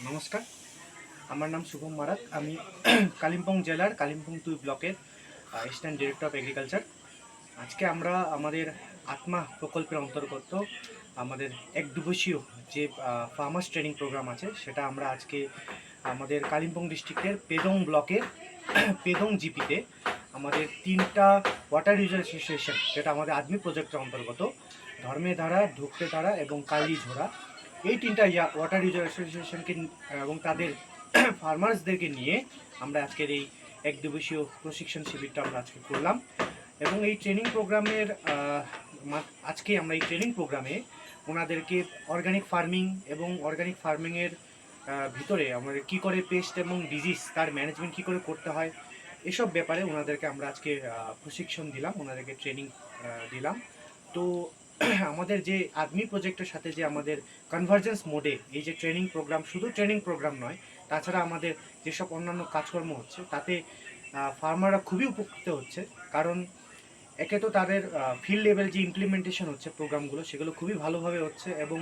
নমস্কার, আমার নাম শুভম মারাক। আমি কালিম্পং জেলার কালিম্পং 2 ব্লকের অ্যাসিস্ট্যান্ট ডিরেক্টর অফ এগ্রিকালচার। আজকে আমরা আমাদের আত্মা প্রকল্পের অন্তর্গত আমাদের এক দিবসীয় যে ফার্মার্স ট্রেনিং প্রোগ্রাম আছে, সেটা আমরা আজকে আমাদের কালিম্পং ডিস্ট্রিক্টের পেদং ব্লকের পেদং জিপিতে আমাদের 3টা ওয়াটার ইউজার অ্যাসোসিয়েশন, যেটা আমাদের আদমি প্রজেক্টের অন্তর্গত, ধর্মেধারা, ধুকতেধারা এবং কালীঝোড়া, এই 3টা ওয়াটার ইউজার অ্যাসোসিয়েশনকে এবং তাদের ফার্মার্সদেরকে নিয়ে আমরা আজকের এই এক দিবসীয় প্রশিক্ষণ শিবিরটা আমরা আজকে করলাম। এবং এই ট্রেনিং প্রোগ্রামের আজকে আমরা এই ট্রেনিং প্রোগ্রামে ওনাদেরকে অর্গানিক ফার্মিং এবং অর্গানিক ফার্মিংয়ের ভিতরে আমাদের কী করে পেস্ট এবং ডিজিজ তার ম্যানেজমেন্ট কী করে করতে হয়, এসব ব্যাপারে ওনাদেরকে আমরা আজকে প্রশিক্ষণ দিলাম, ওনাদেরকে ট্রেনিং দিলাম। তো আমাদের যে আদমি প্রজেক্টের সাথে যে আমাদের কনভার্জেন্স মোডে এই যে ট্রেনিং প্রোগ্রাম, শুধু ট্রেনিং প্রোগ্রাম নয়, তাছাড়া আমাদের যেসব অন্যান্য কাজকর্ম হচ্ছে তাতে ফার্মাররা খুবই উপকৃত হচ্ছে। কারণ একে তো তাদের ফিল্ড লেভেল যে ইমপ্লিমেন্টেশন হচ্ছে প্রোগ্রামগুলো, সেগুলো খুবই ভালোভাবে হচ্ছে এবং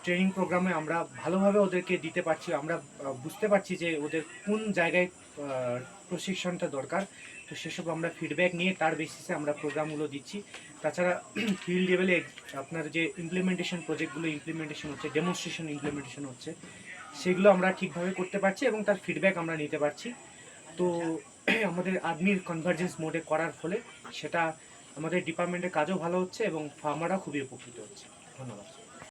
ট্রেনিং প্রোগ্রামে আমরা ভালোভাবে ওদেরকে দিতে পারছি। আমরা বুঝতে পারছি যে ওদের কোন জায়গায় প্রশিক্ষণটা দরকার, তো সেসব আমরা ফিডব্যাক নিয়ে তার বেসিসে আমরা প্রোগ্রামগুলো দিচ্ছি। তাছাড়া ফিল্ড লেভেলে আপনার যে ইমপ্লিমেন্টেশন প্রজেক্টগুলো ইমপ্লিমেন্টেশন হচ্ছে, ডেমনস্ট্রেশন ইমপ্লিমেন্টেশন হচ্ছে, সেগুলো আমরা ঠিকভাবে করতে পারছি এবং তার ফিডব্যাক আমরা নিতে পারছি। তো আমাদের আদমির কনভার্জেন্স মোডে করার ফলে সেটা আমাদের ডিপার্টমেন্টের কাজও ভালো হচ্ছে এবং ফার্মাররা খুবই উপকৃত হচ্ছে। ধন্যবাদ।